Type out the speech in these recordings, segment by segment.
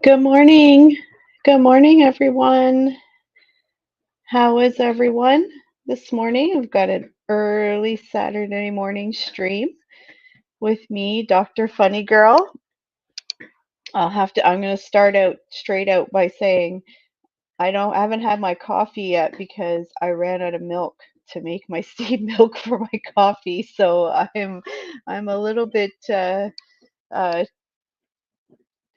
Good morning. Good morning, everyone. How is everyone this morning? I've got an early Saturday morning stream with me, Dr. Funny Girl. I'm going to start out straight out by saying I haven't had my coffee yet because I ran out of milk to make my steamed milk for my coffee. So I'm a little bit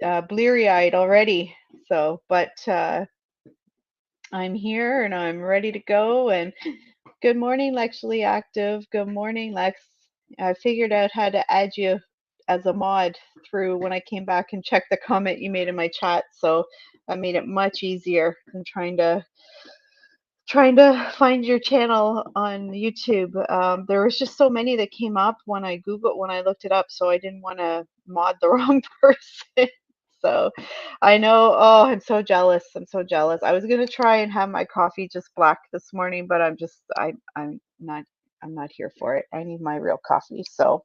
uh, bleary-eyed already. But I'm here and I'm ready to go. And good morning, Lexly Active. Good morning, Lex. I figured out how to add you as a mod through when I came back and checked the comment you made in my chat. So I made it much easier than trying to find your channel on YouTube. There was just so many that came up when I looked it up, so I didn't want to mod the wrong person. So I know, oh, I'm so jealous. I'm so jealous. I was gonna try and have my coffee just black this morning, but I'm not here for it. I need my real coffee. So,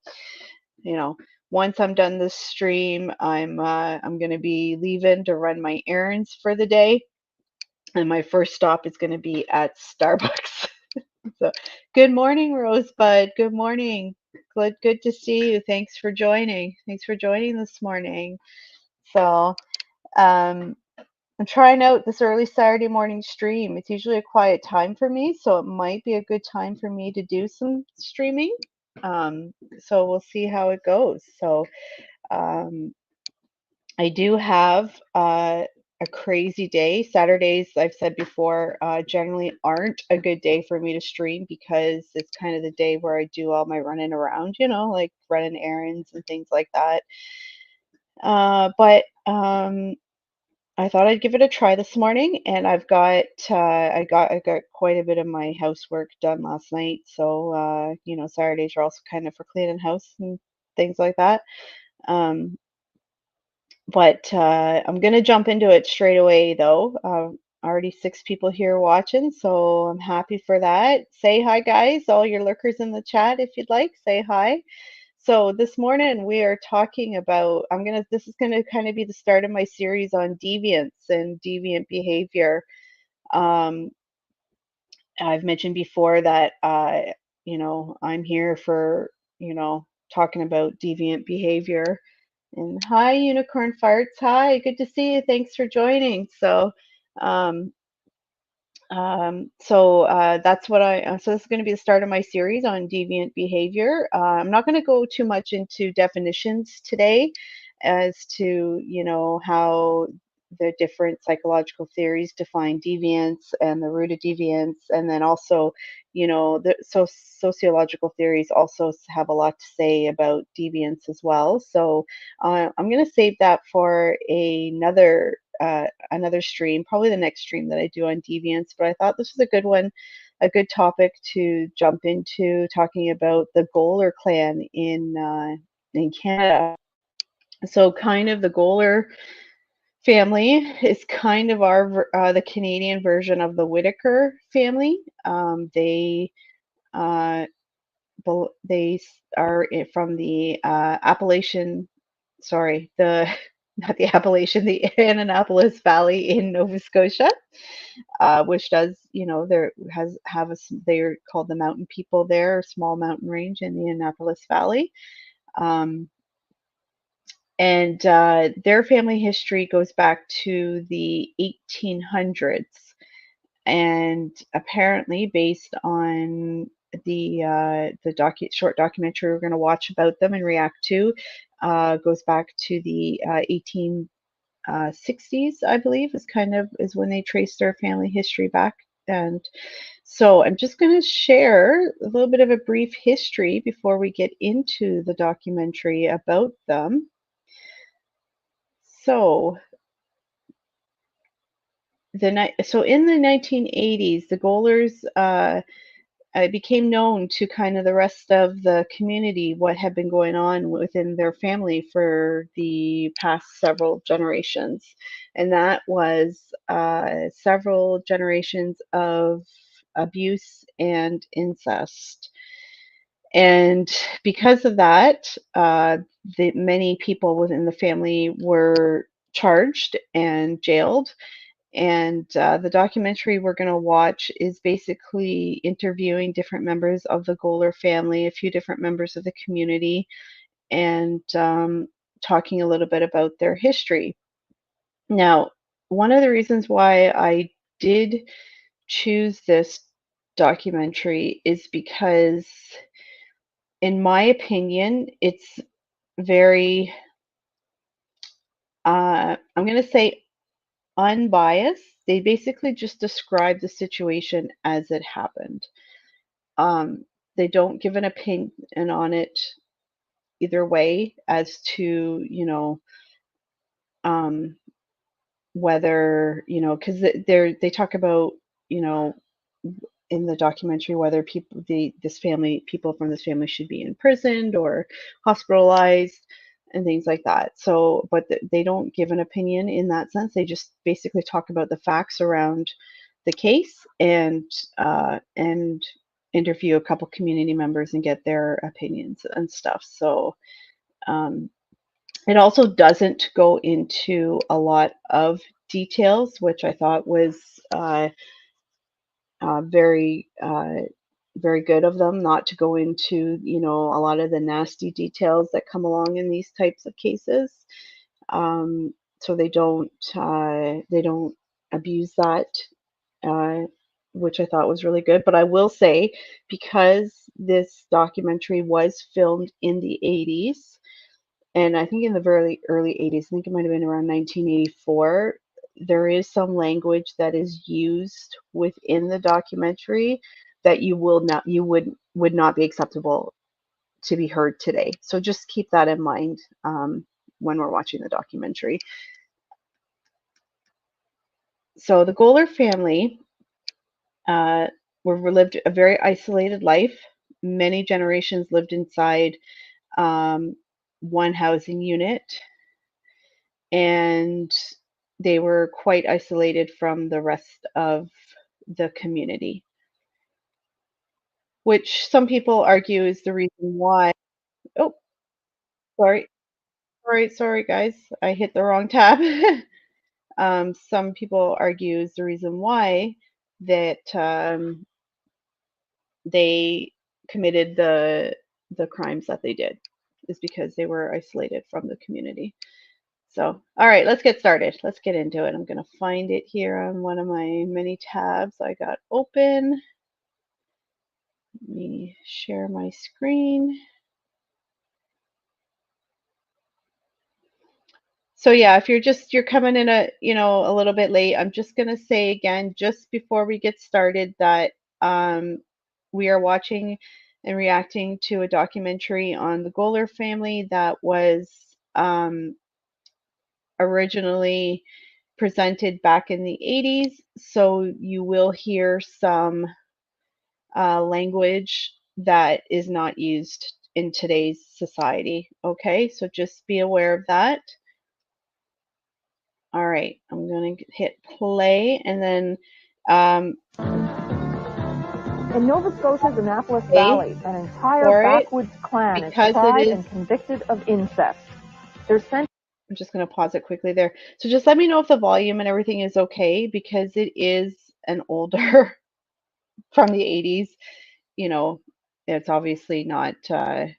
you know, once I'm done this stream, I'm gonna be leaving to run my errands for the day. And my first stop is going to be at Starbucks. So, good morning, Rosebud. Good morning. Good to see you. Thanks for joining. Thanks for joining this morning. So, um, I'm trying out this early Saturday morning stream. It's usually a quiet time for me, so it might be a good time for me to do some streaming. So we'll see how it goes. So, um, I do have a crazy day. Saturdays, I've said before, generally aren't a good day for me to stream because it's kind of the day where I do all my running around, like running errands and things like that. But I thought I'd give it a try this morning, and I got quite a bit of my housework done last night. So Saturdays are also kind of for cleaning house and things like that. Um, but I'm gonna jump into it straight away though. Already 6 people here watching, so I'm happy for that. Say hi, guys, all your lurkers in the chat if you'd like, say hi. So this morning we are talking about, this is gonna kind of be the start of my series on deviance and deviant behavior. Um, I've mentioned before that, I'm here for, talking about deviant behavior. And hi, Unicorn Farts. Hi, good to see you. Thanks for joining. Um, so this is going to be the start of my series on deviant behavior. I'm not going to go too much into definitions today as to, how the different psychological theories define deviance and the root of deviance, and then also, sociological theories also have a lot to say about deviance as well. So I'm going to save that for another stream, probably the next stream that I do on deviance. But I thought this was a good one, a good topic to jump into, talking about the Goler clan in Canada. So kind of the Goler family is kind of the Canadian version of the Whittaker family. Uh, they are from the Appalachian, sorry, the not the Appalachian, the Annapolis Valley in Nova Scotia, which does, they're called the mountain people there, small mountain range in the Annapolis Valley. Um, and their family history goes back to the 1800s. And apparently, based on the short documentary we're going to watch about them and react to, goes back to the 1860s, I believe, is when they trace their family history back. And so I'm just going to share a little bit of a brief history before we get into the documentary about them. So in the 1980s, the Golers it became known to kind of the rest of the community what had been going on within their family for the past several generations. And that was several generations of abuse and incest. And because of that, many people within the family were charged and jailed. And the documentary we're going to watch is basically interviewing different members of the Goler family, a few different members of the community, and talking a little bit about their history. Now, one of the reasons why I did choose this documentary is because, in my opinion, it's very, I'm going to say, unbiased. They basically just describe the situation as it happened. Um, they don't give an opinion on it either way as to, um, whether, because they talk about, you know, in the documentary whether people from this family should be imprisoned or hospitalized and things like that. So, but they don't give an opinion in that sense. They just basically talk about the facts around the case and interview a couple community members and get their opinions and stuff. So um, it also doesn't go into a lot of details, which I thought was very very good of them not to go into a lot of the nasty details that come along in these types of cases. So they don't abuse that, uh, which I thought was really good. But I will say, because this documentary was filmed in the 80s, and I think in the very early 80s, I think it might have been around 1984, there is some language that is used within the documentary that you would not be acceptable to be heard today. So just keep that in mind when we're watching the documentary. So the Goler family uh, lived a very isolated life. Many generations lived inside um, one housing unit, and they were quite isolated from the rest of the community, which some people argue is the reason why. Oh, sorry, sorry, guys, I hit the wrong tab. Some people argue is the reason why that they committed the crimes that they did is because they were isolated from the community. So, all right, let's get started. Let's get into it. I'm going to find it here on one of my many tabs I got open. Let me share my screen. So yeah, if you're coming in a little bit late, I'm just going to say again, just before we get started, that we are watching and reacting to a documentary on the Goler family that was originally presented back in the 80s. So you will hear some language that is not used in today's society. Okay, so just be aware of that. All right, I'm going to hit play and then. In Nova Scotia's Annapolis Valley, an entire backwoods clan is tried and convicted of incest. I'm just going to pause it quickly there. So just let me know if the volume and everything is okay, because it is an older from the 80s. It's obviously not going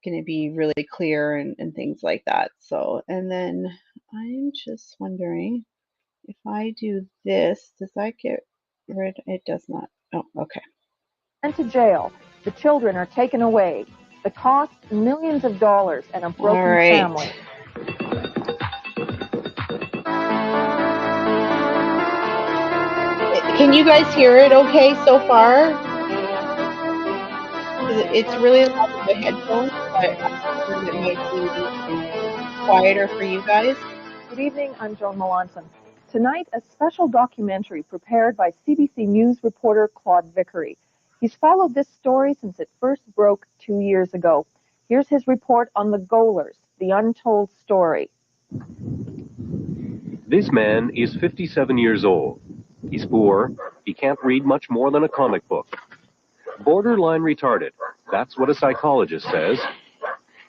to be really clear and things like that. So, and then I'm just wondering if I do this, does that get rid? It does not. Oh, okay. Sent to jail. The children are taken away. The cost, millions of dollars and a broken family. Can you guys hear it okay so far? It's really loud with the headphones, but it might be quieter for you guys. Good evening, I'm Joan Melanson. Tonight, a special documentary prepared by CBC News reporter Claude Vickery. He's followed this story since it first broke 2 years ago. Here's his report on the Golers, the untold story. This man is 57 years old. He's poor. He can't read much more than a comic book. Borderline retarded. That's what a psychologist says.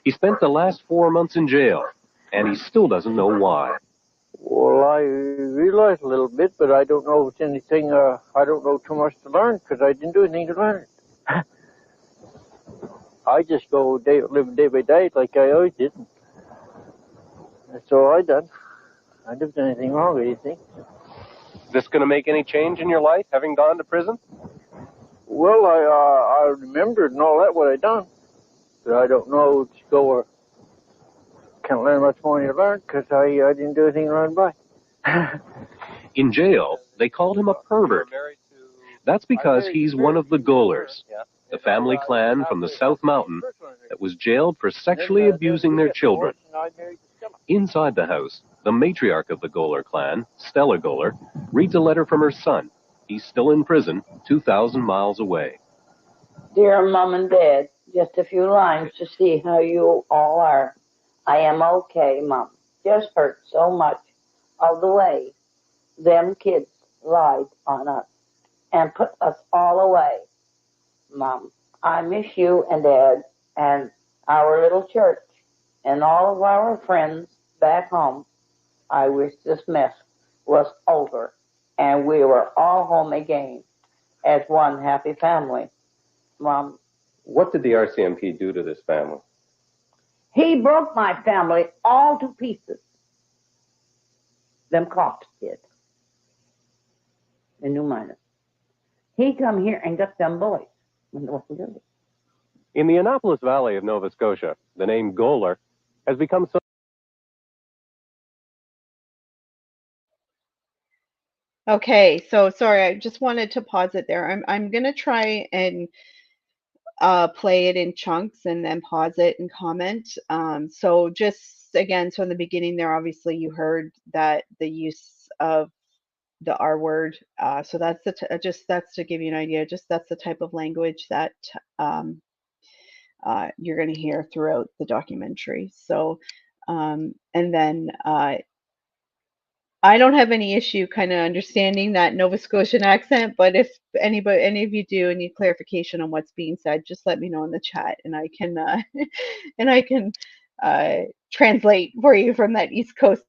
He spent the last 4 months in jail, and he still doesn't know why. Well, I realize a little bit, but I don't know if it's anything, I don't know too much to learn because I didn't do anything to learn it. I just live day by day like I always did. That's all I done. I didn't do anything wrong with anything. Is this going to make any change in your life, having gone to prison? Well, I remembered and all that what I done, but I don't know to go or can't learn much more than you learn because I didn't do anything wrong by. In jail, they called him a pervert. That's because he's one of the Golers, the family clan from the South Mountain that was jailed for sexually abusing their children. Inside the house, the matriarch of the Goler clan, Stella Goler, reads a letter from her son. He's still in prison, 2,000 miles away. Dear Mom and Dad, just a few lines to see how you all are. I am okay, Mom. Just hurt so much of the way them kids lied on us and put us all away. Mom, I miss you and Dad and our little church and all of our friends back home. I wish this mess was over and we were all home again as one happy family. Mom. What did the RCMP do to this family? He broke my family all to pieces. Them cops did. The New Miners. He come here and got them boys when they wasn't guilty. In the Annapolis Valley of Nova Scotia, the name Goler has become so... Okay, so sorry, I just wanted to pause it there. I'm gonna try and play it in chunks and then pause it and comment. So just again, so in the beginning there, obviously you heard that the use of the R word. So that's just that's to give you an idea. Just that's the type of language that you're going to hear throughout the documentary. So and then I don't have any issue kind of understanding that Nova Scotian accent, but if any of you do and need clarification on what's being said, just let me know in the chat, and I can and I can translate for you from that East Coast.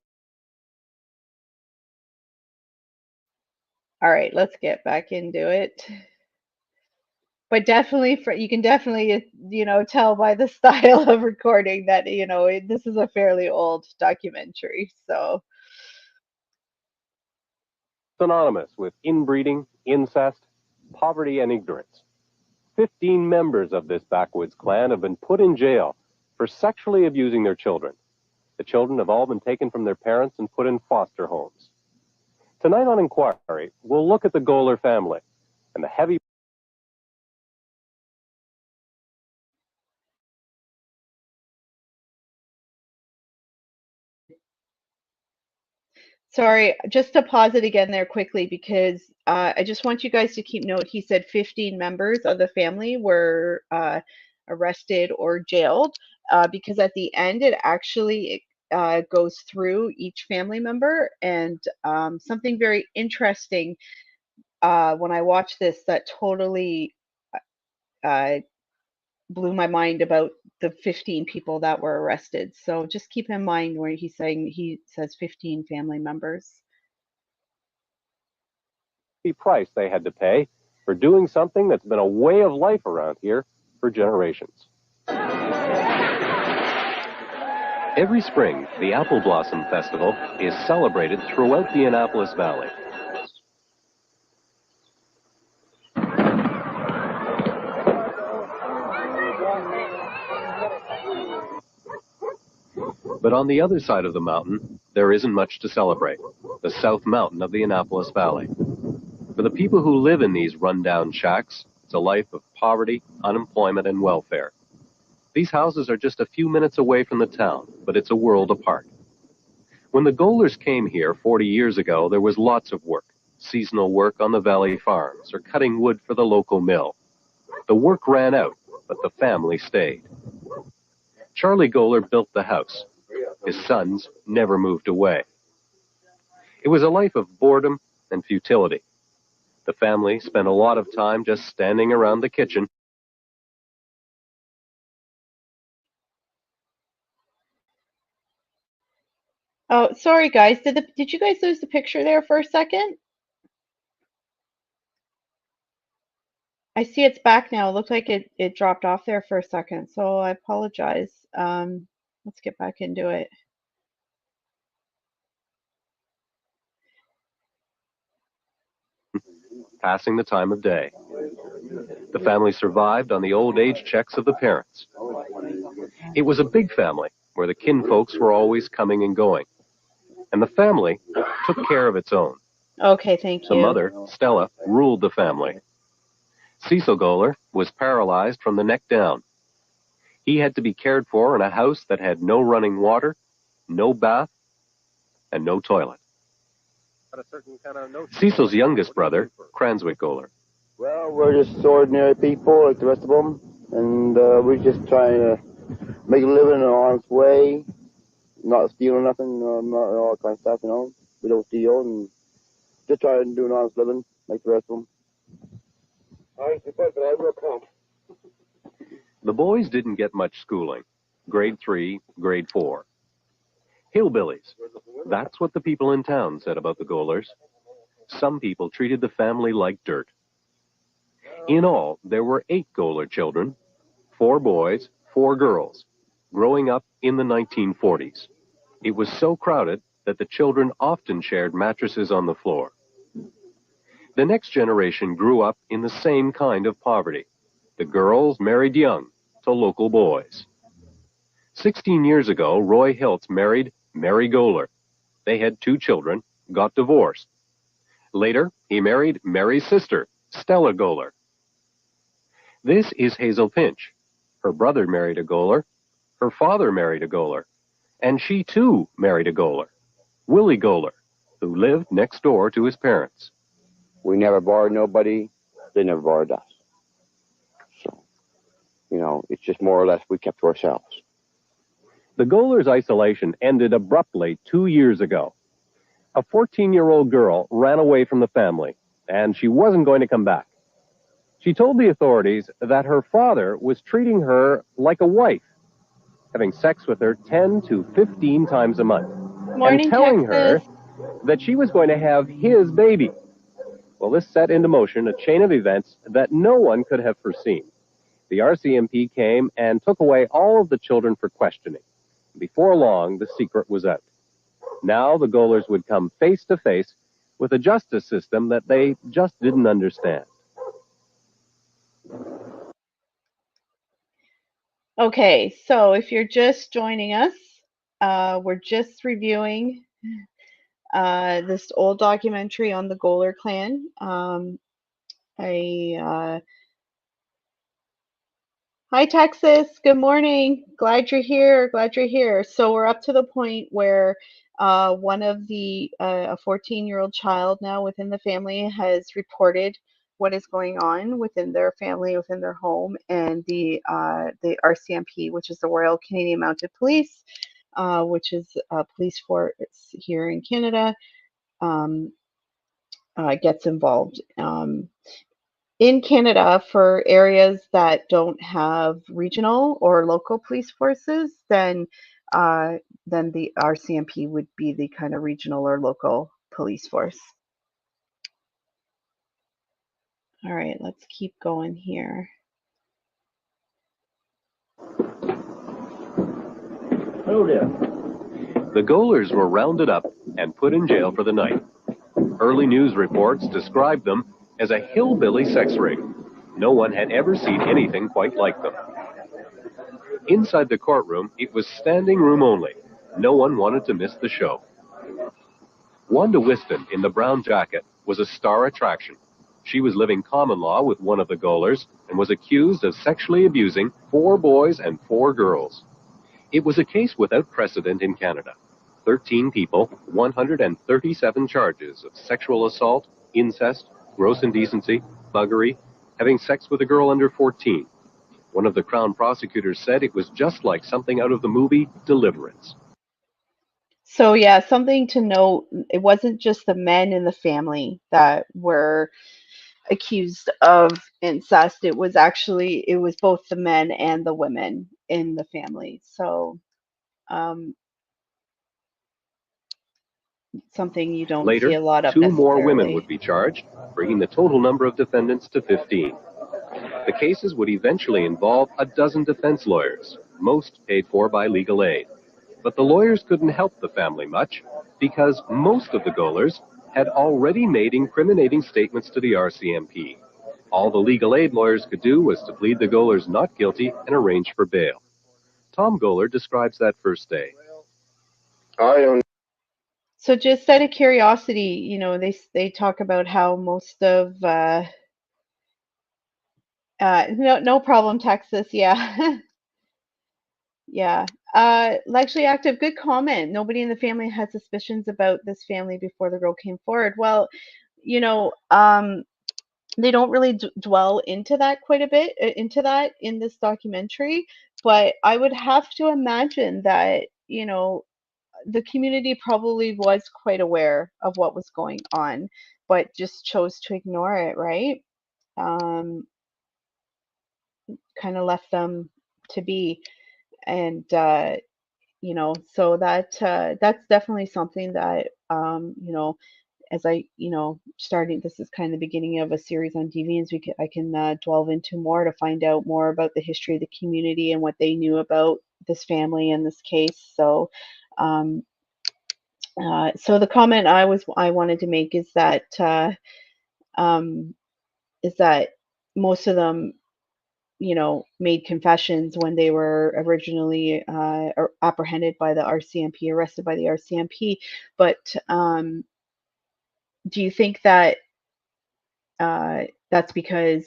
All right, let's get back into it. But definitely, you can definitely tell by the style of recording that this is a fairly old documentary. So. synonymous with inbreeding, incest, poverty, and ignorance. 15 members of this backwoods clan have been put in jail for sexually abusing their children. The children have all been taken from their parents and put in foster homes. Tonight on Inquiry, we'll look at the Goler family and the heavy... Sorry, just to pause it again there quickly because I just want you guys to keep note. He said 15 members of the family were arrested or jailed because at the end it actually goes through each family member, and something very interesting when I watched this that totally blew my mind about the 15 people that were arrested. So just keep in mind where he says 15 family members. price they had to pay for doing something that's been a way of life around here for generations. Every spring, the Apple Blossom Festival is celebrated throughout the Annapolis Valley. But on the other side of the mountain, there isn't much to celebrate, the South Mountain of the Annapolis Valley. For the people who live in these rundown shacks, it's a life of poverty, unemployment, and welfare. These houses are just a few minutes away from the town, but it's a world apart. When the Golers came here 40 years ago, there was lots of work, seasonal work on the valley farms or cutting wood for the local mill. The work ran out, but the family stayed. Charlie Goler built the house. His sons never moved away. It was a life of boredom and futility. The family spent a lot of time just standing around the kitchen. Oh, sorry guys. Did you guys lose the picture there for a second? I see it's back now. It looked like it dropped off there for a second, so I apologize. Let's get back into it. Passing the time of day. The family survived on the old age checks of the parents. It was a big family where the kinfolks were always coming and going, and the family took care of its own. Okay, thank The you. mother, Stella, ruled the family. Cecil Goler was paralyzed from the neck down. He had to be cared for in a house that had no running water, no bath, and no toilet. Cecil's youngest brother, Cranswick Goler. Well, we're just ordinary people like the rest of them, and we're just trying to make a living in an honest way, not stealing nothing, not all that kind of stuff, you know. We don't steal, and just try to do an honest living like the rest of them. All right, but I will come. The boys didn't get much schooling. Grade 3, grade 4. Hillbillies. That's what the people in town said about the Golers. Some people treated the family like dirt. In all, there were 8 Goler children, 4 boys, 4 girls, growing up in the 1940s. It was so crowded that the children often shared mattresses on the floor. The next generation grew up in the same kind of poverty. The girls married young to local boys. 16 years ago, Roy Hiltz married Mary Goler. They had 2 children, got divorced. Later, he married Mary's sister, Stella Goler. This is Hazel Pinch. Her brother married a Goler. Her father married a Goler. And she, too, married a Goler, Willie Goler, who lived next door to his parents. We never borrowed nobody. They never borrowed us. So, you know, it's just more or less we kept to ourselves. The Golers' isolation ended abruptly 2 years ago. A 14-year-old girl ran away from the family, and she wasn't going to come back. She told the authorities that her father was treating her like a wife, having sex with her 10 to 15 times a month, Morning, and telling Texas. her that she was going to have his baby. Well, this set into motion a chain of events that no one could have foreseen. The RCMP came and took away all of the children for questioning. Before long, the secret was out. Now the Golers would come face to face with a justice system that they just didn't understand. Okay, so if you're just joining us, we're just reviewing this old documentary on the Goler clan. Hi, Texas. Good morning. Glad you're here. Glad you're here. So we're up to the point where one of a 14-year-old child now within the family has reported what is going on within their family, within their home, and the RCMP, which is the Royal Canadian Mounted Police, which is a police force here in Canada, gets involved. In Canada, for areas that don't have regional or local police forces, then the RCMP would be the kind of regional or local police force. All right, let's keep going here. Hello there. The Golers were rounded up and put in jail for the night. Early news reports described them as a hillbilly sex ring. No one had ever seen anything quite like them. Inside the courtroom, it was standing room only. No one wanted to miss the show. Wanda Whiston, in the brown jacket, was a star attraction. She was living common law with one of the Golers and was accused of sexually abusing 4 boys and 4 girls. It was a case without precedent in Canada. 13 people, 137 charges of sexual assault, incest, gross indecency, buggery, having sex with a girl under 14. One of the Crown prosecutors said it was just like something out of the movie Deliverance. So yeah, something to note, it wasn't just the men in the family that were accused of incest. It was both the men and the women in the family. So something you don't see Later, a lot of 2 more women necessarily. would be charged, bringing the total number of defendants to 15. The cases would eventually involve a dozen defense lawyers, most paid for by legal aid. But the lawyers couldn't help the family much because most of the Golers had already made incriminating statements to the RCMP. All the legal aid lawyers could do was to plead the Golers not guilty and arrange for bail. Tom Goler describes that first day. I don't. So just out of curiosity, you know, they talk about how most of no problem, Texas, yeah. Yeah. Actually, active, good comment. Nobody in the family had suspicions about this family before the girl came forward. Well, you know, they don't really dwell into that quite a bit, into that in this documentary, but I would have to imagine that, you know, the community probably was quite aware of what was going on, but just chose to ignore it, right? Um, kind of left them to be. And you know, so that's definitely something that you know, as I, you know, starting, this is kind of the beginning of a series on Deviance, I can delve into more to find out more about the history of the community and what they knew about this family and this case. So so the comment I wanted to make um, is that most of them, you know, made confessions when they were originally apprehended by the RCMP, arrested by the RCMP. But do you think that that's because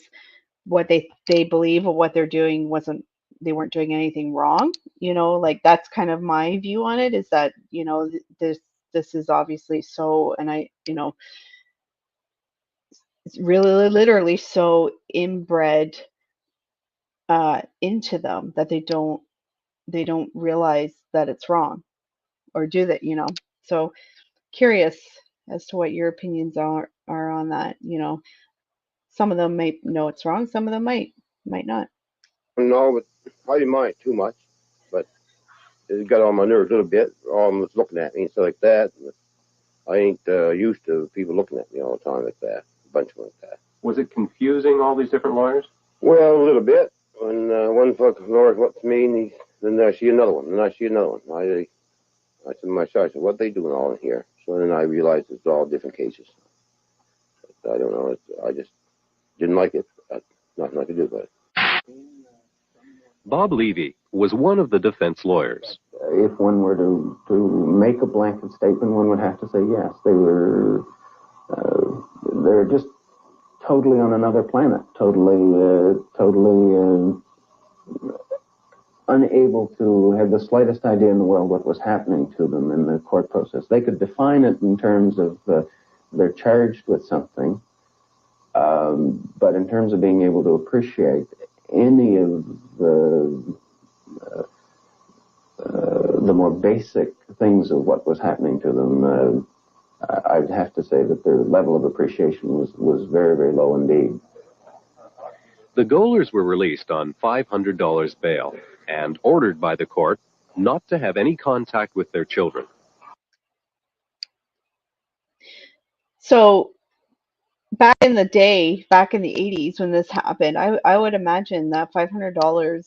what they believe or what they're doing wasn't, they weren't doing anything wrong? You know, like that's kind of my view on it, is that, you know, this is obviously so, and I, you know, it's really literally so inbred into them that they don't realize that it's wrong, or do that, you know. So curious as to what your opinions are on that. You know, some of them may know it's wrong, some of them might not. No, but I didn't mind too much. But it got on my nerves a little bit. Almost looking at me and stuff like that. I ain't used to people looking at me all the time like that. A bunch of them like that. Was it confusing, all these different lawyers? Well, a little bit. When one fucking lawyer looks at me, and then I see another one, and I see another one. I said to myself, I said, what they doing all in here? So then I realized it's all different cases. But I don't know. I just didn't like it. Nothing I could do about it. Bob Levy was one of the defense lawyers. If one were to make a blanket statement, one would have to say yes. They're just totally on another planet, totally unable to have the slightest idea in the world what was happening to them in the court process. They could define it in terms of they're charged with something, but in terms of being able to appreciate any of the more basic things of what was happening to them, I'd have to say that their level of appreciation was very, very low indeed. The Golers were released on $500 bail and ordered by the court not to have any contact with their children. So back in the day, back in the 80s when this happened, I would imagine that $500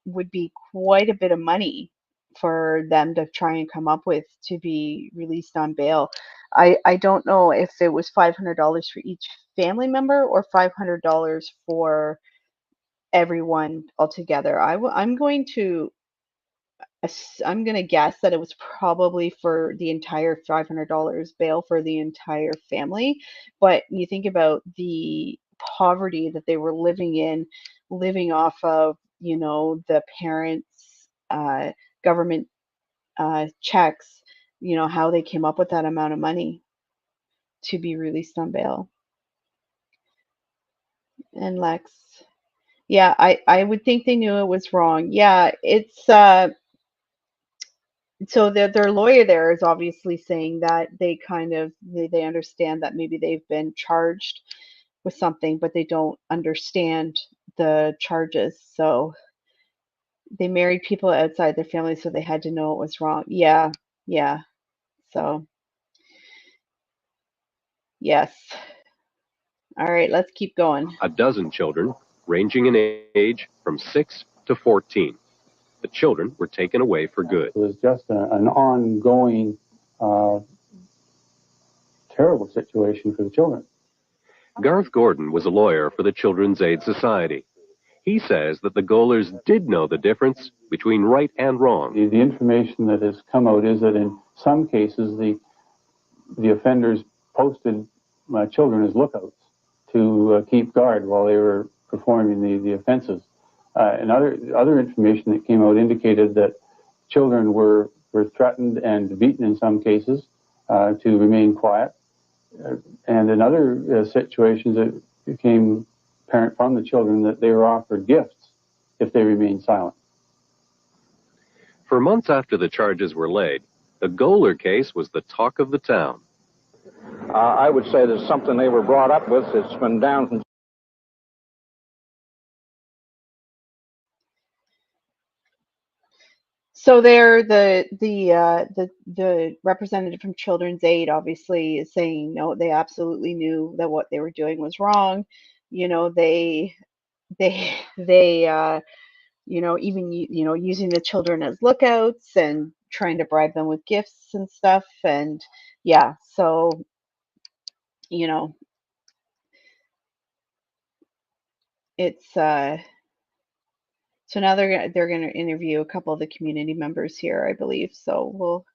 would be quite a bit of money for them to try and come up with to be released on bail. I don't know if it was $500 for each family member or $500 for everyone altogether. I'm going to guess that it was probably for the entire $500 bail for the entire family. But you think about the poverty that they were living in, living off of, you know, the parents' government checks, you know, how they came up with that amount of money to be released on bail. And Lex, yeah, I would think they knew it was wrong. Yeah, it's so their lawyer there is obviously saying that they kind of they understand that maybe they've been charged with something, but they don't understand the charges. So they married people outside their family, so they had to know it was wrong. Yeah, yeah. So Yes. All right, let's keep going. A dozen children, ranging in age from 6 to 14. The children were taken away for good. It was just an ongoing, terrible situation for the children. Garth Gordon was a lawyer for the Children's Aid Society. He says that the Golers did know the difference between right and wrong. The information that has come out is that in some cases the offenders posted children as lookouts to keep guard while they were performing the offenses. And other information that came out indicated that children were threatened and beaten in some cases to remain quiet. And in other situations, it became apparent from the children that they were offered gifts if they remained silent. For months after the charges were laid, the Goler case was the talk of the town. I would say there's something they were brought up with that's been down from. So there, the representative from Children's Aid obviously is saying no, they absolutely knew that what they were doing was wrong. You know, they you know, even using the children as lookouts and trying to bribe them with gifts and stuff. And yeah, so you know, it's so now they're going to interview a couple of the community members here, I believe. So we'll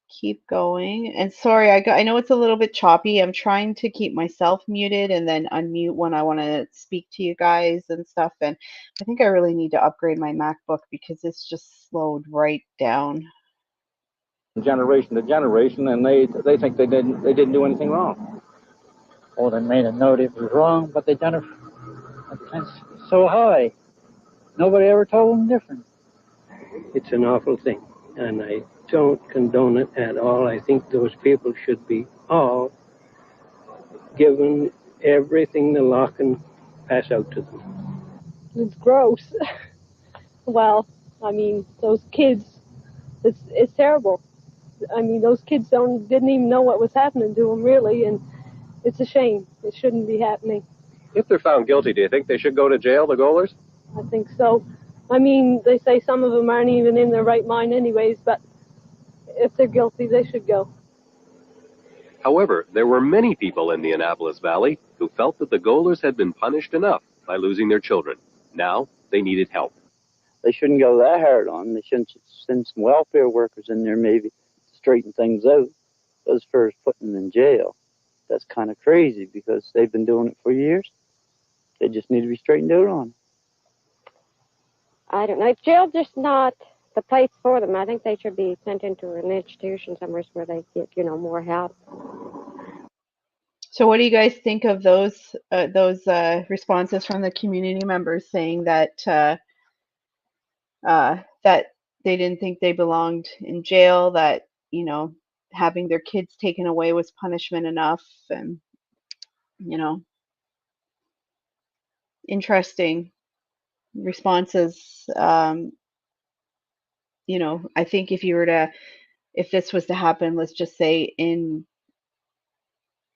keep going. And sorry, I know it's a little bit choppy. I'm trying to keep myself muted and then unmute when I want to speak to you guys and stuff. And I think I really need to upgrade my MacBook because it's just slowed right down. Generation to generation, and they think they didn't do anything wrong. Oh, they made a note it was wrong, but they done it so high. Nobody ever told them different. It's an awful thing, and I don't condone it at all. I think those people should be all given everything the law can pass out to them. It's gross. Well, I mean, those kids, it's terrible. I mean, those kids didn't even know what was happening to them, really, and it's a shame. It shouldn't be happening. If they're found guilty, do you think they should go to jail, the Golers? I think so. I mean, they say some of them aren't even in their right mind anyways, but if they're guilty, they should go. However, there were many people in the Annapolis Valley who felt that the Golers had been punished enough by losing their children. Now they needed help. They shouldn't go that hard on them. They shouldn't send some welfare workers in there maybe to straighten things out. As far as putting them in jail, that's kind of crazy because they've been doing it for years. They just need to be straightened out on. I don't know. Jail's just not the place for them. I think they should be sent into an institution somewhere where they get, more help. So what do you guys think of those responses from the community members saying that that they didn't think they belonged in jail, that having their kids taken away was punishment enough, and interesting responses. I think if this was to happen, let's just say in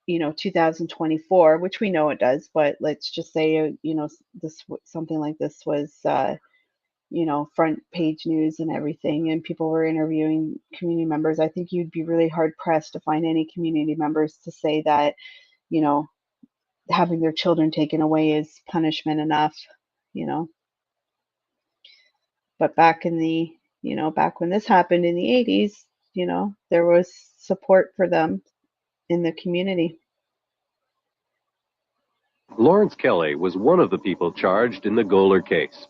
2024, which we know it does, but let's just say this something like this was front page news and everything, and people were interviewing community members, I think you'd be really hard pressed to find any community members to say that having their children taken away is punishment enough. But back in the back when this happened in the 80s, there was support for them in the community. Lawrence Kelly was one of the people charged in the Goler case.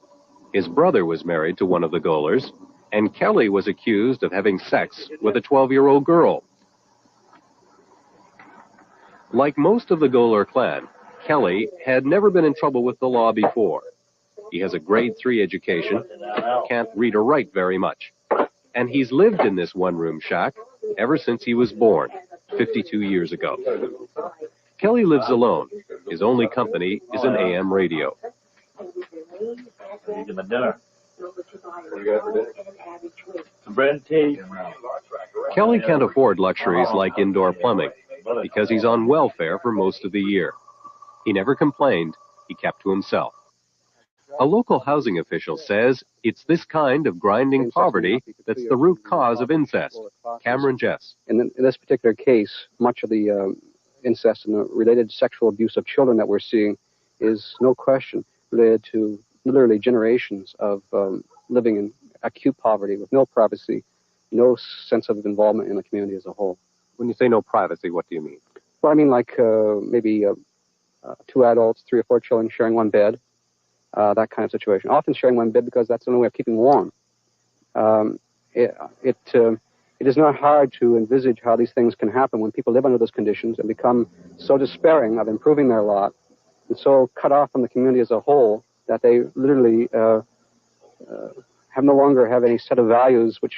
His brother was married to one of the Golers, and Kelly was accused of having sex with a 12-year-old girl. Like most of the Goler clan, Kelly had never been in trouble with the law before. He has a grade 3 education, can't read or write very much, and he's lived in this one-room shack ever since he was born, 52 years ago. Kelly lives alone. His only company is an AM radio. Dinner. What do you got for dinner? Some bread and tea. Kelly can't afford luxuries like indoor plumbing. because he's on welfare for most of the year. He never complained, he kept to himself. A local housing official says it's this kind of grinding poverty that's the root cause of incest. Cameron Jess. In this particular case, much of the incest and the related sexual abuse of children that we're seeing is no question related to literally generations of living in acute poverty with no privacy, no sense of involvement in the community as a whole. When you say no privacy, what do you mean? Well, I mean like maybe 2 adults, 3 or 4 children sharing one bed, that kind of situation. Often sharing one bed because that's the only way of keeping warm. It is not hard to envisage how these things can happen when people live under those conditions and become so despairing of improving their lot and so cut off from the community as a whole that they literally no longer have any set of values which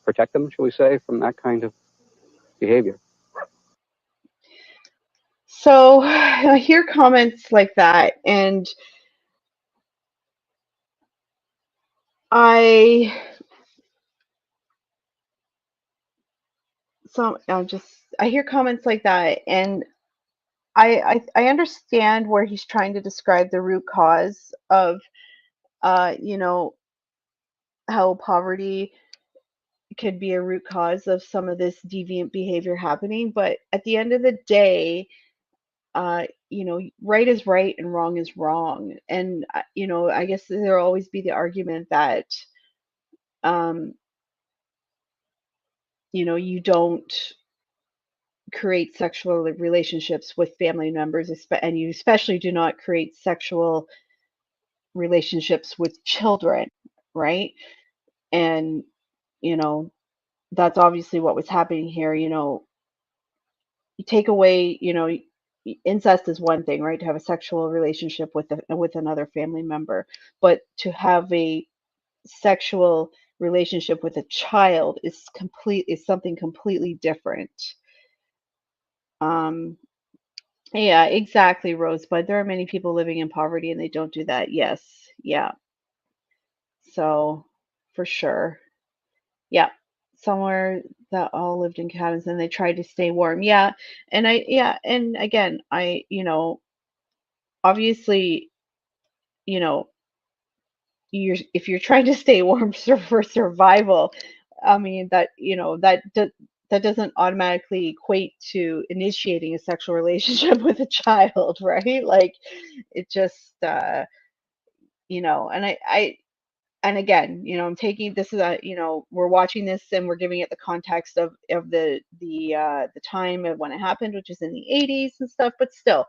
protect them, shall we say, from that kind of behavior. So I hear comments like that, and I hear comments like that, and I understand where he's trying to describe the root cause of you know, how poverty could be a root cause of some of this deviant behavior happening, but at the end of the day, you know, right is right and wrong is wrong. And, you know, I guess there'll always be the argument that, um, you know, you don't create sexual relationships with family members, and you especially do not create sexual relationships with children, right? And, you know, that's obviously what was happening here. You know, you take away, you know, incest is one thing, right? To have a sexual relationship with another family member, but to have a sexual relationship with a child is something completely different. Um, yeah, exactly, Rosebud. There are many people living in poverty and they don't do that. Yes, yeah. So, for sure. Yeah, somewhere that all lived in cabins and they tried to stay warm. Yeah, and again, you know, obviously, you know, if you're trying to stay warm for survival, I mean that, you know, that doesn't automatically equate to initiating a sexual relationship with a child, right? Like it just you know, and again, you know, I'm taking this is a, you know, we're watching this and we're giving it the context of the time of when it happened, which is in the 80s and stuff, but still,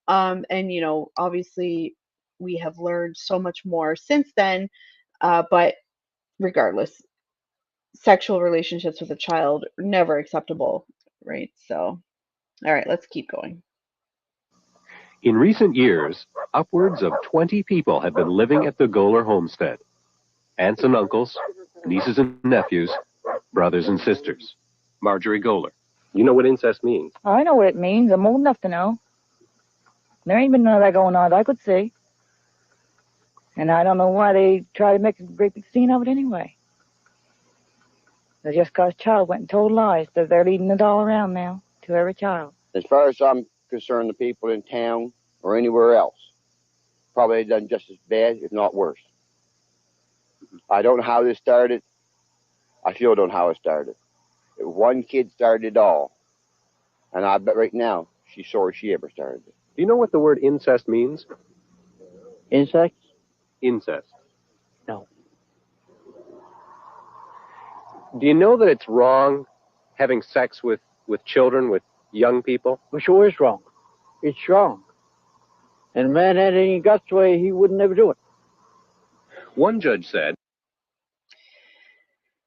and you know, obviously we have learned so much more since then, but regardless, sexual relationships with a child are never acceptable, right? So, all right, let's keep going. In recent years, upwards of 20 people have been living at the Goler homestead. Aunts and uncles, nieces and nephews, brothers and sisters. Marjorie Goler. You know what incest means? I know what it means. I'm old enough to know. There ain't been none of that going on that I could see. And I don't know why they try to make a great big scene of it anyway. It's just because child went and told lies that they're leading it all around now to every child. As far as I'm concerned, the people in town or anywhere else probably done just as bad, if not worse. I don't know how this started. I still don't know how it started. One kid started it all. And I bet right now she's sorry she ever started it. Do you know what the word incest means? Insects? Incest. No. Do you know that it's wrong having sex with children, with young people? Well, sure is wrong. It's wrong. And a man had any guts way, he wouldn't ever do it. One judge said.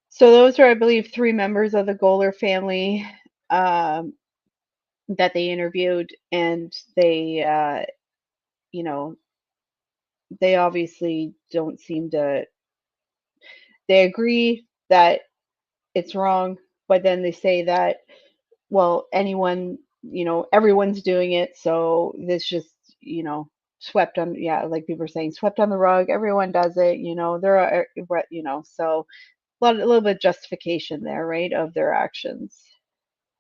So those are, I believe, 3 members of the Goler family that they interviewed, and they, you know, they obviously don't seem to. They agree that it's wrong, but then they say that, well, anyone, you know, everyone's doing it, so this just, you know, swept on, yeah, like people are saying, swept on the rug. Everyone does it, you know. There are, you know, so a little bit of justification there, right, of their actions.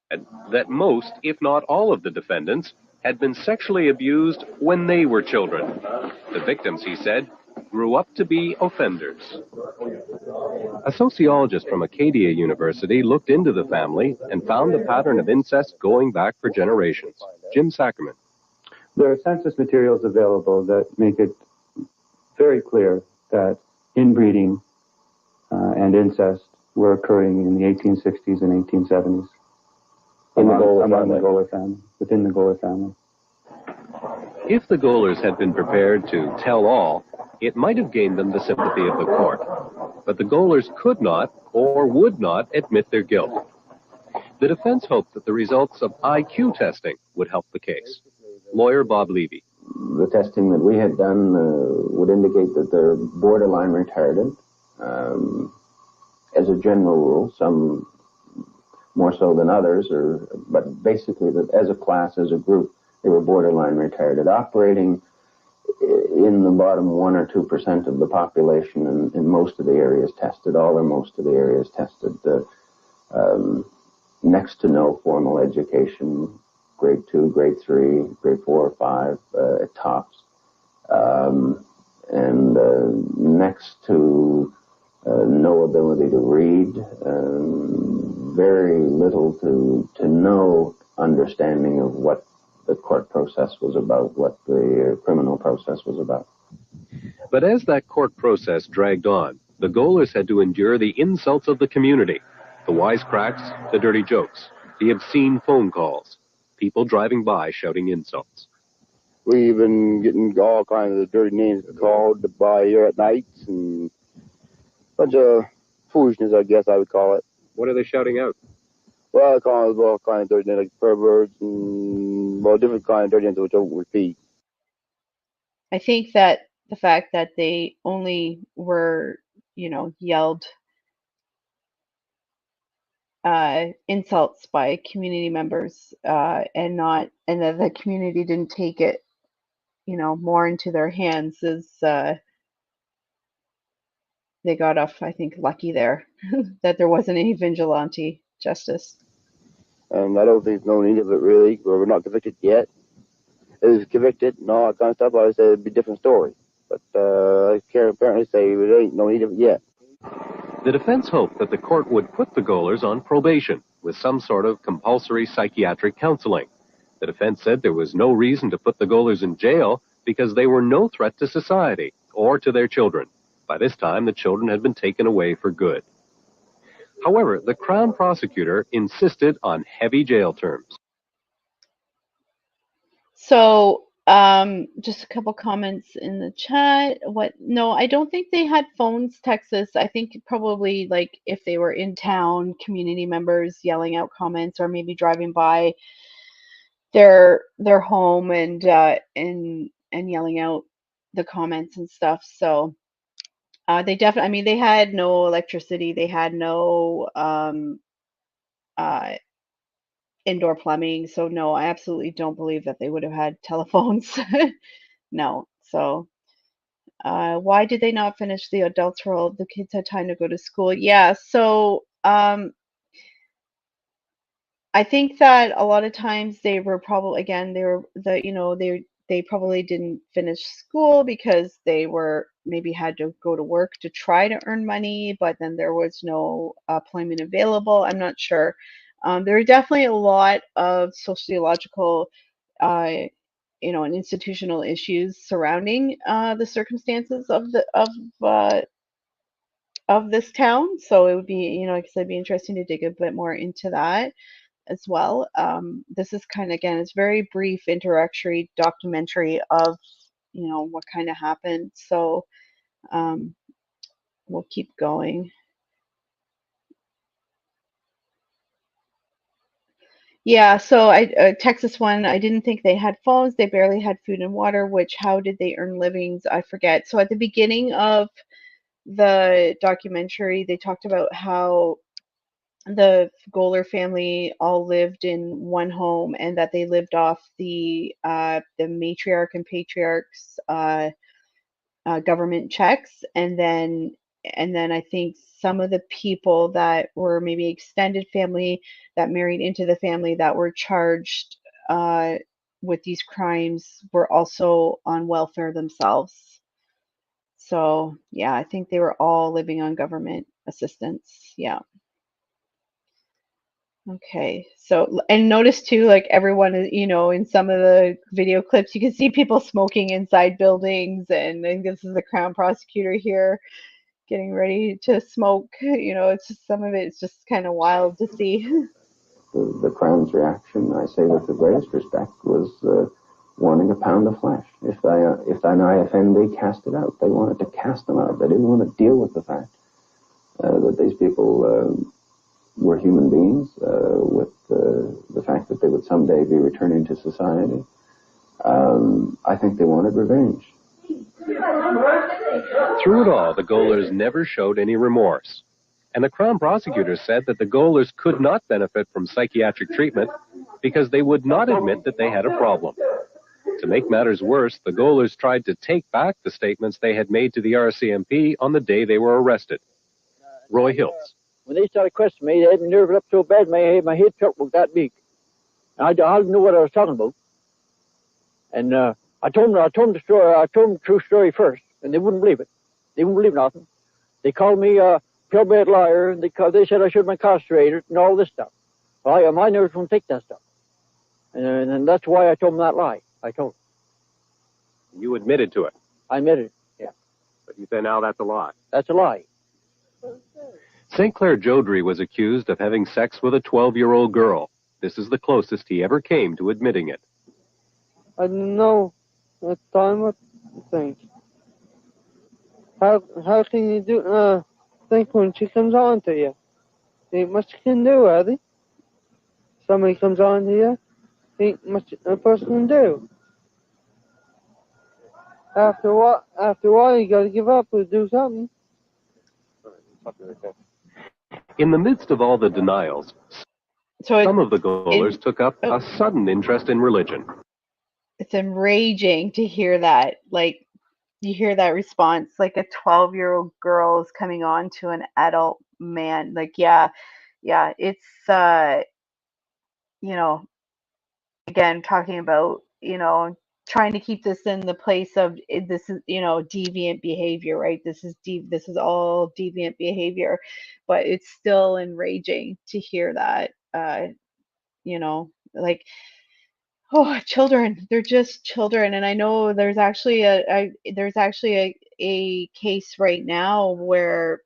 And that most, if not all of the defendants, had been sexually abused when they were children. The victims, he said, grew up to be offenders. A sociologist from Acadia University looked into the family and found the pattern of incest going back for generations. Jim Sackerman. There are census materials available that make it very clear that inbreeding and incest were occurring in the 1860s and 1870s. Among the Goler family, within the Goler family. If the Golers had been prepared to tell all, it might have gained them the sympathy of the court. But the Golers could not or would not admit their guilt. The defense hoped that the results of IQ testing would help the case. Lawyer Bob Levy. The testing that we had done would indicate that they're borderline retarded. As a general rule, some more so than others, but basically that as a class, as a group, they were borderline retarded, operating in the bottom 1 or 2% of the population in most of the areas tested, all or most of the areas tested. Next to no formal education, grade 2, grade 3, grade 4 or 5 at tops, and next to no ability to read, very little to no understanding of what the court process was about, what the criminal process was about. But as that court process dragged on, the Golers had to endure the insults of the community, the wisecracks, the dirty jokes, the obscene phone calls, people driving by shouting insults. We've been getting all kinds of dirty names called by here at nights and a bunch of foolishness, I guess I would call it. What are they shouting out? Well, I call it all kinds of dirty names, like perverts and different kinds of dirty names which I won't repeat. I think that the fact that they only were, yelled insults by community members and that the community didn't take it, more into their hands is they got off, I think, lucky there that there wasn't any vigilante justice. And I don't think there's no need of it, really. We're not convicted yet. If it was convicted and all that kind of stuff, I would say it'd be a different story. But I can't apparently say there ain't no need of it yet. The defense hoped that the court would put the Golers on probation with some sort of compulsory psychiatric counseling. The defense said there was no reason to put the Golers in jail because they were no threat to society or to their children. By this time, the children had been taken away for good. However, the Crown prosecutor insisted on heavy jail terms. So, just a couple comments in the chat. No, I don't think they had phones, Texas. I think probably like if they were in town, community members yelling out comments or maybe driving by their home and yelling out the comments and stuff. So, they definitely, I mean, they had no electricity, they had no indoor plumbing. So no, I absolutely don't believe that they would have had telephones. No. So why did they not finish the adults role? The kids had time to go to school. Yeah. So I think that a lot of times they were probably, again, they probably didn't finish school because they were maybe had to go to work to try to earn money, but then there was no employment available. I'm not sure. There are definitely a lot of sociological, and institutional issues surrounding the circumstances of this town. So it would be, like I said, it'd be interesting to dig a bit more into that as well. This is kind of, again, it's very brief introductory documentary of, what kind of happened. So we'll keep going. Yeah, so Texas one, I didn't think they had phones. They barely had food and water, which how did they earn livings? I forget. So at the beginning of the documentary, they talked about how the Goler family all lived in one home and that they lived off the matriarch and patriarch's government checks, and then and then I think some of the people that were maybe extended family that married into the family that were charged with these crimes were also on welfare themselves. So yeah, I think they were all living on government assistance. Yeah. Okay. So, and notice too, like everyone is, in some of the video clips, you can see people smoking inside buildings, and I think this is the Crown prosecutor here getting ready to smoke. It's just some of it is just kind of wild to see. The Crown's reaction, I say with the greatest respect, was wanting a pound of flesh. If thine eye offend thee, cast it out. They wanted to cast them out. They didn't want to deal with the fact that these people were human beings, with the fact that they would someday be returning to society. I think they wanted revenge. Through it all, the Golers never showed any remorse. And the Crown prosecutor said that the Golers could not benefit from psychiatric treatment because they would not admit that they had a problem. To make matters worse, the Golers tried to take back the statements they had made to the RCMP on the day they were arrested. Roy Hills. When they started questioning me, they had me nerved up so bad, my head felt was that big. And I didn't know what I was talking about. And I told them the story. I told them the true story first, and they wouldn't believe it. They wouldn't believe nothing. They called me a purebred liar. They said I should have been castrated and all this stuff. Well, my nerves won't take that stuff. And that's why I told them that lie. I told them. You admitted to it. I admitted it, yeah. But you say now that's a lie. That's a lie. St. Clair Jodrey was accused of having sex with a 12-year-old girl. This is the closest he ever came to admitting it. I didn't know at the time what to think. How can you think when she comes on to you? Ain't much you can do, Eddie. Somebody comes on to you, ain't much a person can do. After a while, you gotta give up and do something. In the midst of all the denials, some of the Golers took up a sudden interest in religion. It's enraging to hear that. Like, you hear that response, like a 12-year-old girl is coming on to an adult man. Like, yeah, it's, again, talking about, trying to keep this in the place of this is, deviant behavior, right? This is all deviant behavior, but it's still enraging to hear that, like, oh, children, they're just children. And I know there's actually a case right now where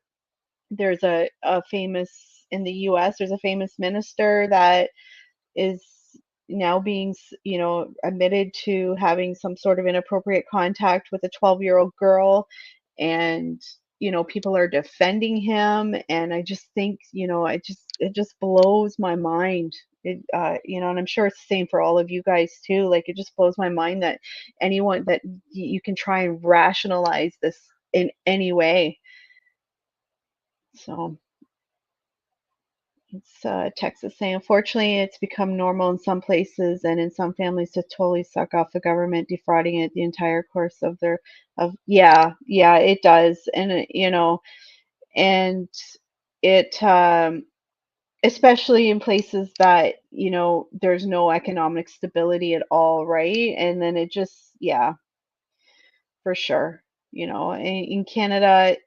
there's a famous, in the US, there's a famous minister that is now being, admitted to having some sort of inappropriate contact with a 12-year-old girl. And, people are defending him. And I just think, it just blows my mind. And I'm sure it's the same for all of you guys too. Like, it just blows my mind that anyone that you can try and rationalize this in any way. So it's Texas saying, unfortunately, it's become normal in some places and in some families to totally suck off the government, defrauding it the entire course of yeah, it does. And, and it, especially in places that, there's no economic stability at all, right? And then it just, yeah, for sure. In Canada,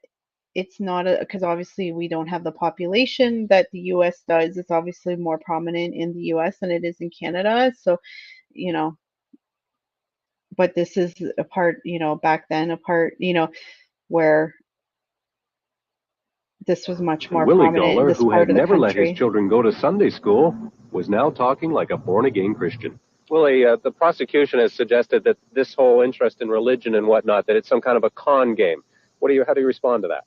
it's not because obviously we don't have the population that the US does. It's obviously more prominent in the US than it is in Canada. So, but this is a part, back then, a part, where this was much more Willie prominent in Goler, this who part had of the never let country. his children go to Sunday school, was now talking like a born-again Christian. Willie, the prosecution has suggested that this whole interest in religion and whatnot, that it's some kind of a con game. How do you respond to that?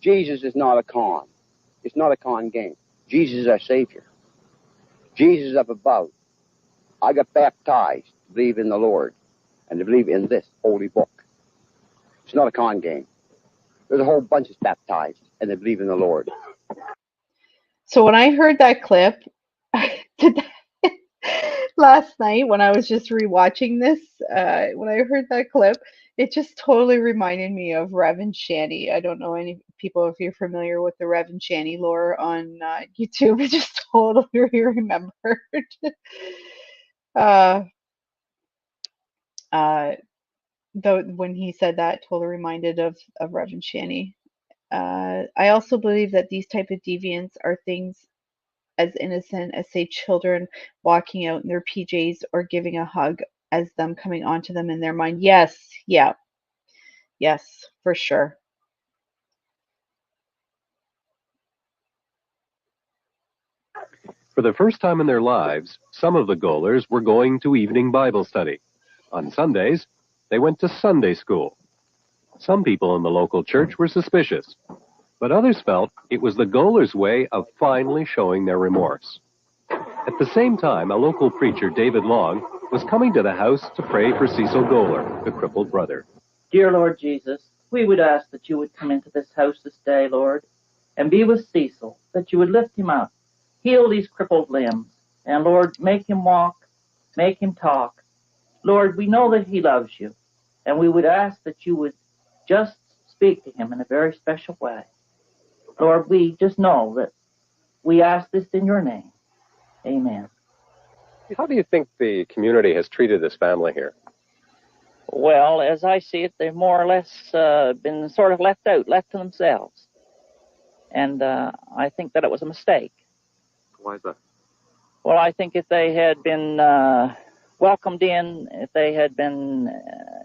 Jesus is not a con. It's not a con game. Jesus is our Savior. Jesus is up above. I got baptized to believe in the Lord and to believe in this holy book. It's not a con game. There's a whole bunch that's baptized and they believe in the Lord. So when I heard that clip last night, when I was just rewatching this, when I heard that clip, It just totally reminded me of Rev and Shanny. I don't know any people if you're familiar with the Rev and Shanny lore on YouTube. It just totally remembered. uh, uh, though when he said that, totally reminded of Rev and Shanny. I also believe that these type of deviants are things as innocent as, say, children walking out in their PJs or giving a hug as them coming onto them in their mind. Yes, yeah, yes, for sure. For the first time in their lives, some of the Golers were going to evening Bible study. On Sundays, they went to Sunday school. Some people in the local church were suspicious, but others felt it was the Golers' way of finally showing their remorse. At the same time, a local preacher, David Long, was coming to the house to pray for Cecil Goler, the crippled brother. Dear Lord Jesus, we would ask that you would come into this house this day, Lord, and be with Cecil, that you would lift him up, heal these crippled limbs, and Lord, make him walk, make him talk. Lord, we know that he loves you, and we would ask that you would just speak to him in a very special way. Lord, we just know that we ask this in your name. Amen. How do you think the community has treated this family here? Well, as I see it, they've more or less been sort of left out, left to themselves. And I think that it was a mistake. Why is that? Well, I think if they had been welcomed in, if they had been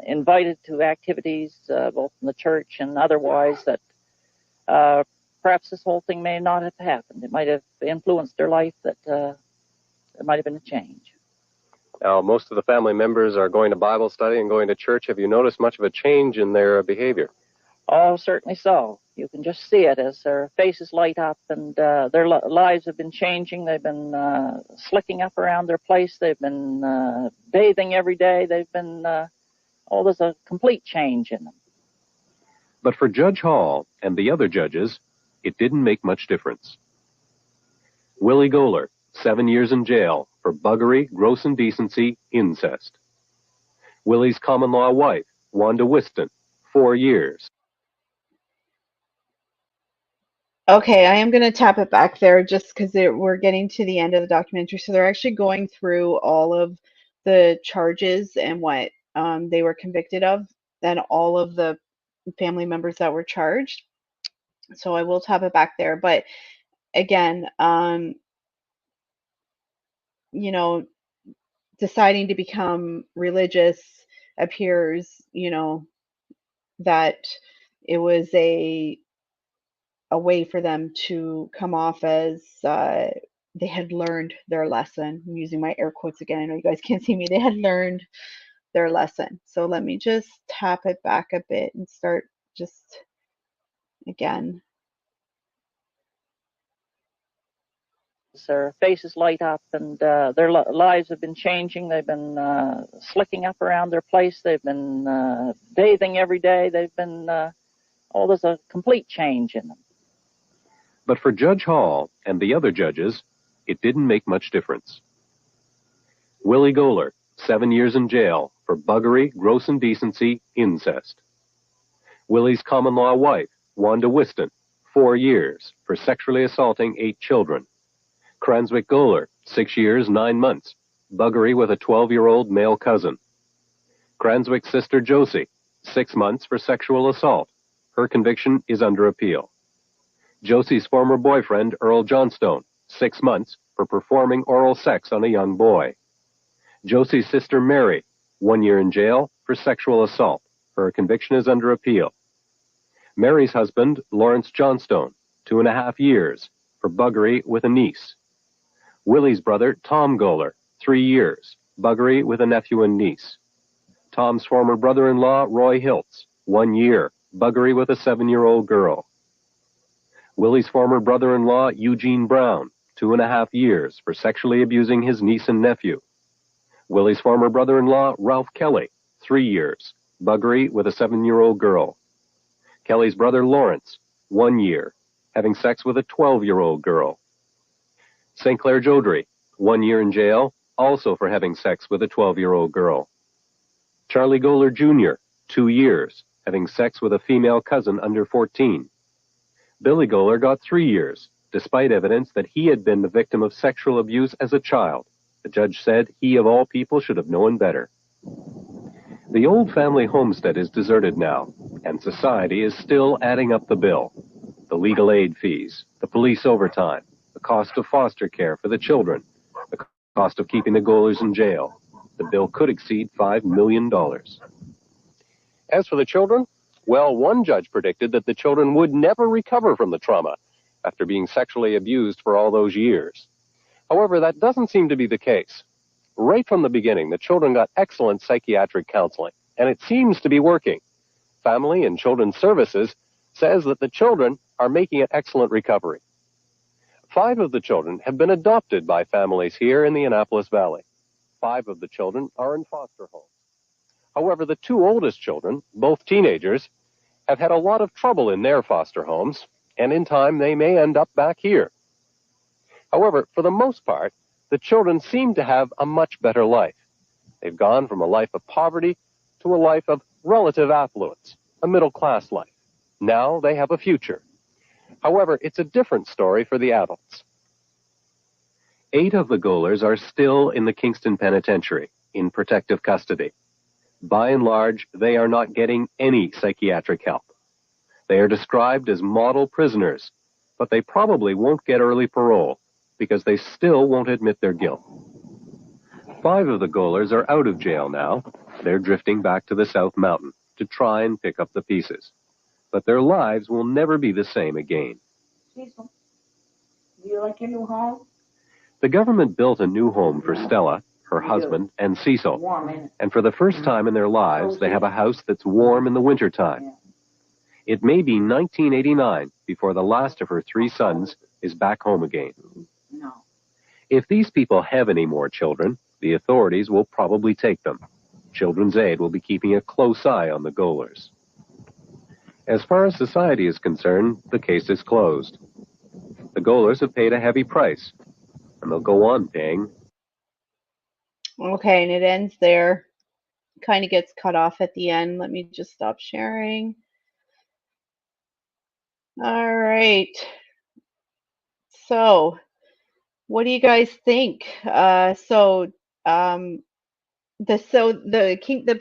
invited to activities, both in the church and otherwise, that perhaps this whole thing may not have happened. It might have influenced their life, that there might have been a change. Now, most of the family members are going to Bible study and going to church. Have you noticed much of a change in their behavior? Oh, certainly so. You can just see it as their faces light up, and their lives have been changing. They've been slicking up around their place. They've been bathing every day. They've been, there's a complete change in them. But for Judge Hall and the other judges, it didn't make much difference. Willie Goler, 7 years in jail for buggery, gross indecency, incest. Willie's common-law wife, Wanda Whiston, 4 years. Okay, I am going to tap it back there just because we're getting to the end of the documentary. So they're actually going through all of the charges and what they were convicted of, and all of the family members that were charged. So I will tap it back there. But again, you know, deciding to become religious appears, that it was a way for them to come off as they had learned their lesson. I'm using my air quotes again. I know you guys can't see me. They had learned their lesson. So let me just tap it back a bit and start just again. Their faces light up, and their lives have been changing. They've been slicking up around their place. They've been bathing every day. They've been, there's a complete change in them. But for Judge Hall and the other judges, it didn't make much difference. Willie Goler, 7 years in jail for buggery, gross indecency, incest. Willie's common-law wife, Wanda Whiston, 4 years for sexually assaulting 8 children. Cranswick Goler, 6 years, 9 months, buggery with a 12-year-old male cousin. Cranswick's sister Josie, 6 months for sexual assault. Her conviction is under appeal. Josie's former boyfriend, Earl Johnstone, 6 months for performing oral sex on a young boy. Josie's sister Mary, 1 year in jail for sexual assault. Her conviction is under appeal. Mary's husband, Lawrence Johnstone, 2.5 years for buggery with a niece. Willie's brother, Tom Goler, 3 years, buggery with a nephew and niece. Tom's former brother-in-law, Roy Hiltz, 1 year, buggery with a 7-year-old girl. Willie's former brother-in-law, Eugene Brown, 2.5 years for sexually abusing his niece and nephew. Willie's former brother-in-law, Ralph Kelly, 3 years, buggery with a 7-year-old girl. Kelly's brother, Lawrence, 1 year, having sex with a 12-year-old girl. St. Clair Jodry, 1 year in jail, also for having sex with a 12-year-old girl. Charlie Goler Jr., 2 years, having sex with a female cousin under 14. Billy Goler got 3 years, despite evidence that he had been the victim of sexual abuse as a child. The judge said he, of all people, should have known better. The old family homestead is deserted now, and society is still adding up the bill. The legal aid fees, the police overtime, the cost of foster care for the children, the cost of keeping the Golers in jail. The bill could exceed $5 million. As for the children, well, one judge predicted that the children would never recover from the trauma after being sexually abused for all those years. However, that doesn't seem to be the case. Right from the beginning, the children got excellent psychiatric counseling, and it seems to be working. Family and Children's Services says that the children are making an excellent recovery. 5 of the children have been adopted by families here in the Annapolis Valley. 5 of the children are in foster homes. However, the 2 oldest children, both teenagers, have had a lot of trouble in their foster homes, and in time they may end up back here. However, for the most part, the children seem to have a much better life. They've gone from a life of poverty to a life of relative affluence, a middle-class life. Now they have a future. However, it's a different story for the adults. 8 of the Golers are still in the Kingston Penitentiary, in protective custody. By and large, they are not getting any psychiatric help. They are described as model prisoners, but they probably won't get early parole because they still won't admit their guilt. 5 of the Golers are out of jail now. They're drifting back to the South Mountain to try and pick up the pieces. But their lives will never be the same again. Cecil, do you like your new home? The government built a new home for Stella, her husband, and Cecil. Warm, ain't it? And for the first time in their lives, they have a house that's warm in the wintertime. It may be 1989 before the last of her 3 sons is back home again. No. If these people have any more children, the authorities will probably take them. Children's Aid will be keeping a close eye on the Golers. As far as society is concerned, the case is closed. The Golers have paid a heavy price, and they'll go on paying. Okay, and it ends there. Kind of gets cut off at the end. Let me just stop sharing. All right. So, what do you guys think? The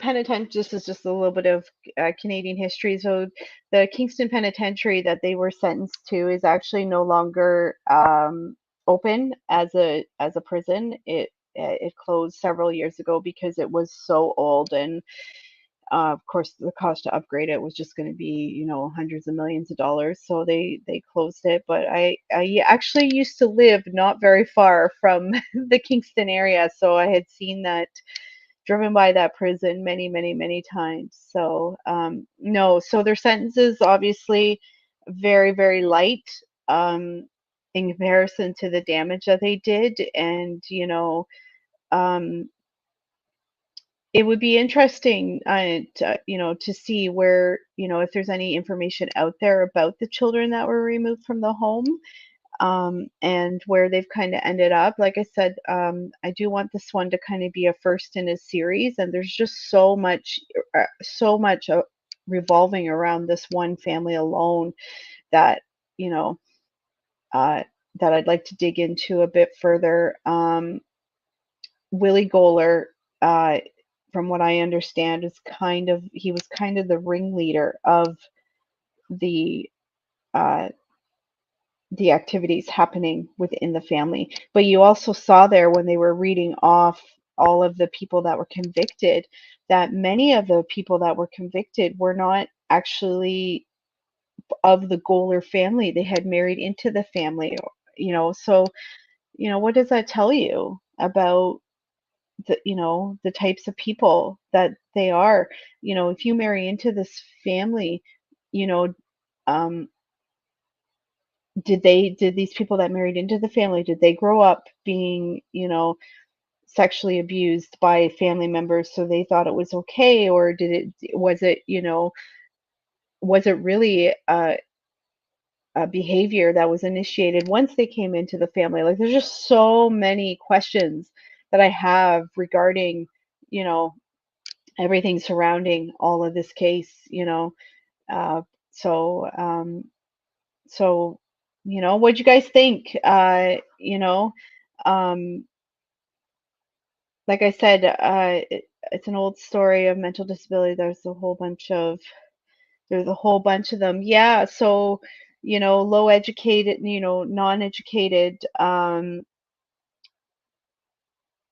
penitentiary, this is just a little bit of Canadian history. So the Kingston Penitentiary that they were sentenced to is actually no longer open as a prison. It closed several years ago because it was so old, and of course the cost to upgrade it was just going to be hundreds of millions of dollars. So they closed it. But I actually used to live not very far from the Kingston area, so I had seen that, driven by that prison many times. So no, so their sentences obviously very, very light in comparison to the damage that they did. And it would be interesting to see where, if there's any information out there about the children that were removed from the home, and where they've kind of ended up. Like I said, I do want this one to kind of be a first in a series, and there's just so much revolving around this one family alone that that I'd like to dig into a bit further. Willie Goler, from what I understand, he was kind of the ringleader of the activities happening within the family. But you also saw there, when they were reading off all of the people that were convicted, that many of the people that were convicted were not actually of the Goler family. They had married into the family, so what does that tell you about the types of people that they are? If you marry into this family, um did these people that married into the family, did they grow up being sexually abused by family members, so they thought it was okay? Or was it really a behavior that was initiated once they came into the family? Like, there's just so many questions that I have regarding everything surrounding all of this case, you know. Uh, so, so, you know, what'd you guys think? You know, um, like I said, it's an old story of mental disability. There's a whole bunch of them. Yeah. So, you know, low educated, you know, non-educated,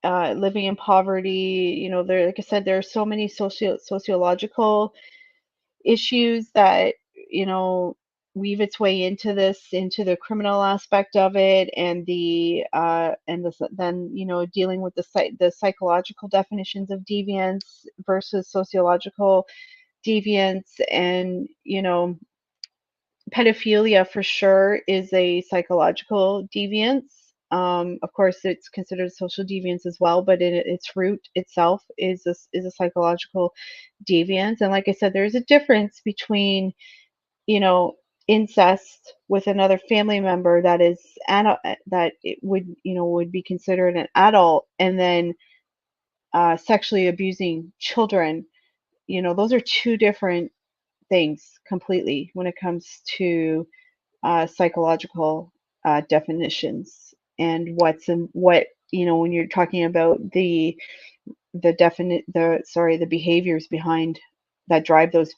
living in poverty, you know, there, like I said, there are so many sociological issues that, you know, weave its way into this, into the criminal aspect of it, and then, you know, dealing with the psychological definitions of deviance versus sociological deviance. And, you know, pedophilia for sure is a psychological deviance. Of course, it's considered social deviance as well, but its root itself is a psychological deviance. And like I said, there's a difference between, you know, incest with another family member that is that it would, you know, would be considered an adult, and then sexually abusing children. You know, those are two different things completely when it comes to psychological definitions, and what, you know, when you're talking about the behaviors behind that drive those,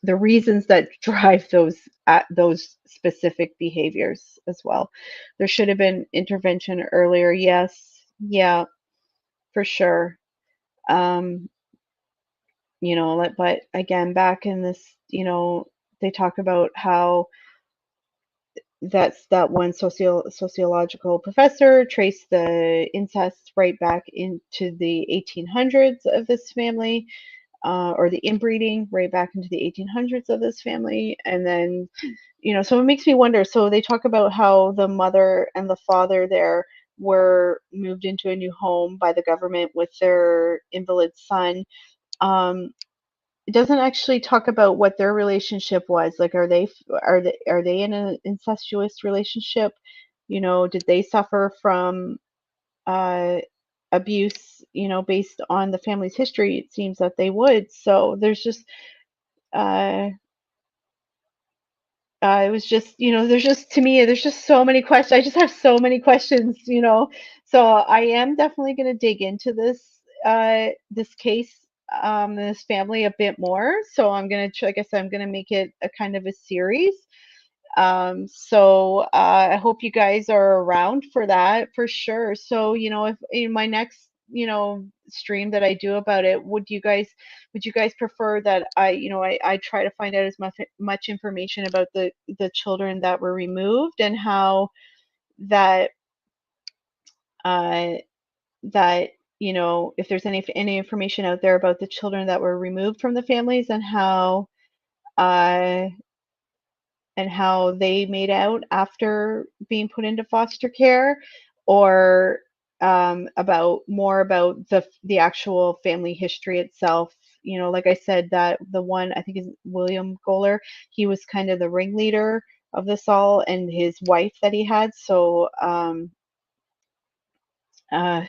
the reasons that drive those specific behaviors as well. There should have been intervention earlier. Yes, yeah, for sure. Um, you know, but again, back in this, you know, they talk about how that one sociological professor traced the incest right back into the 1800s of this family, or the inbreeding right back into the 1800s of this family. And then, you know, so it makes me wonder. So they talk about how the mother and the father there were moved into a new home by the government with their invalid son. It doesn't actually talk about what their relationship was. Like, are they in an incestuous relationship? You know, did they suffer from uh, abuse? You know, based on the family's history, it seems that they would. So there's just uh, it was just, you know, there's just, to me, there's just so many questions. I just have so many questions, you know. So I am definitely going to dig into this case, this family a bit more. So I'm going to, like I said, I'm going to make it a kind of a series. So I hope you guys are around for that for sure. So, you know, if in my next, you know, stream that I do about it, would you guys prefer that I try to find out as much information about the children that were removed, and how that uh that you know, if there's any information out there about the children that were removed from the families, uh and how they made out after being put into foster care, or about the actual family history itself. You know, like I said, that the one I think is William Goler, he was kind of the ringleader of this all, and his wife that he had. Uh,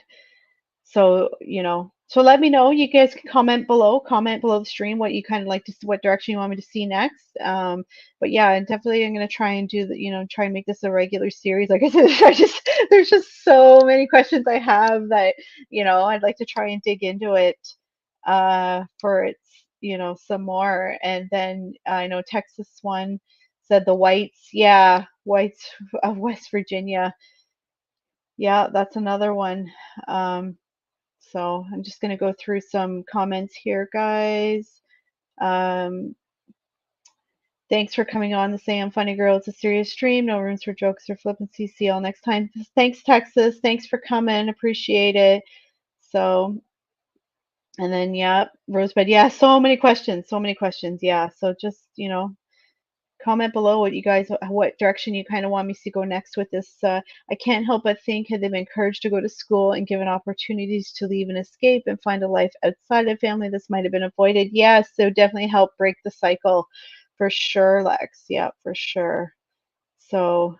so, you know, so let me know. You guys can comment below the stream what you kind of like to see, what direction you want me to see next. But yeah, and definitely I'm going to try and try and make this a regular series. Like I said, there's just so many questions I have that, you know, I'd like to try and dig into it for its, you know, some more. And then I know Texas one said the whites, yeah, whites of West Virginia. Yeah, that's another one. So I'm just going to go through some comments here, guys. Um, Thanks for coming on to say I'm funny girl. It's a serious stream. No rooms for jokes or flippancy. See y'all next time. Thanks, Texas. Thanks for coming. Appreciate it. So, and then, yeah, Rosebud. Yeah, so many questions. So many questions. Yeah. So just, you know, comment below what direction you kind of want me to go next with this. I can't help but think, had they been encouraged to go to school and given opportunities to leave and escape and find a life outside of family, this might have been avoided. Yes, so definitely help break the cycle for sure, Lex. Yeah, for sure. So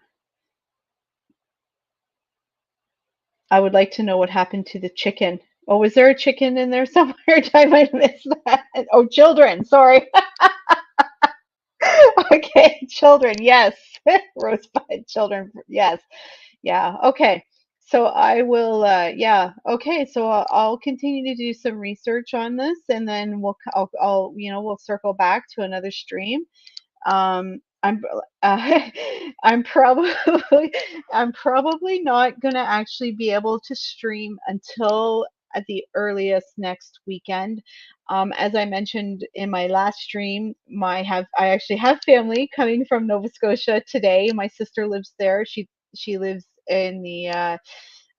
I would like to know what happened to the chicken. Oh, was there a chicken in there somewhere? I might have missed that. Oh, children. Sorry. Okay, children. Yes. Rosebud children. Yes. Yeah. Okay. So I will, yeah. Okay. So I'll continue to do some research on this, and then we'll circle back to another stream. Uh, I'm probably I'm probably not gonna actually be able to stream until at the earliest next weekend. As I mentioned in my last stream, I actually have family coming from Nova Scotia today. My sister lives there. She lives in the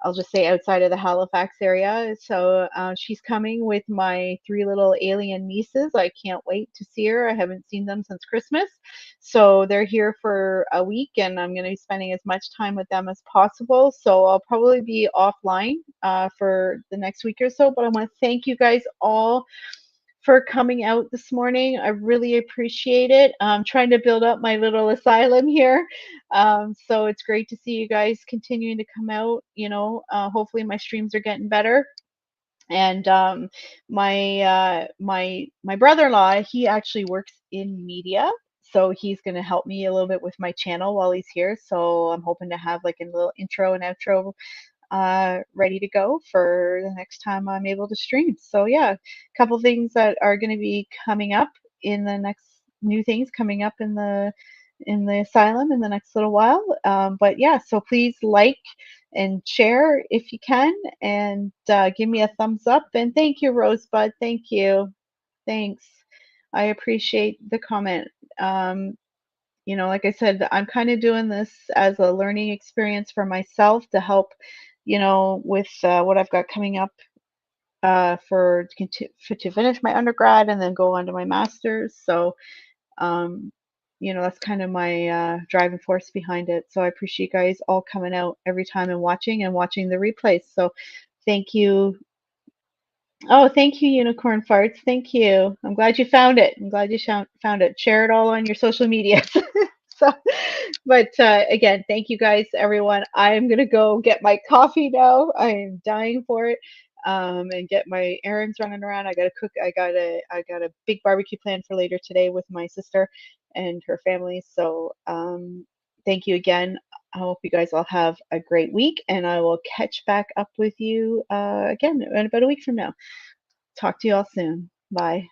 I'll just say outside of the Halifax area. So she's coming with my three little alien nieces. I can't wait to see her. I haven't seen them since Christmas. So they're here for a week, and I'm going to be spending as much time with them as possible. So I'll probably be offline for the next week or so. But I want to thank you guys all for coming out this morning. I really appreciate it. I'm trying to build up my little asylum here. So it's great to see you guys continuing to come out. Hopefully my streams are getting better. And my brother-in-law, he actually works in media. So he's going to help me a little bit with my channel while he's here. So I'm hoping to have like a little intro and outro ready to go for the next time I'm able to stream. So yeah, a couple things that are going to be coming up in the next new things coming up in the asylum in the next little while. But yeah, so please like and share if you can, and give me a thumbs up. And thank you, Rosebud. Thank you. Thanks. I appreciate the comment. Like I said, I'm kind of doing this as a learning experience for myself to help, with what I've got coming up to finish my undergrad and then go on to my master's. So, that's kind of my driving force behind it. So I appreciate you guys all coming out every time and watching the replays. So thank you. Oh, thank you, Unicorn Farts. Thank you. I'm glad you found it. I'm glad you found it. Share it all on your social media. So, but again, thank you guys, everyone. I'm gonna go get my coffee now. I am dying for it, and get my errands running around. I gotta cook. I got a big barbecue plan for later today with my sister and her family. So, thank you again. I hope you guys all have a great week, and I will catch back up with you again in about a week from now. Talk to you all soon. Bye.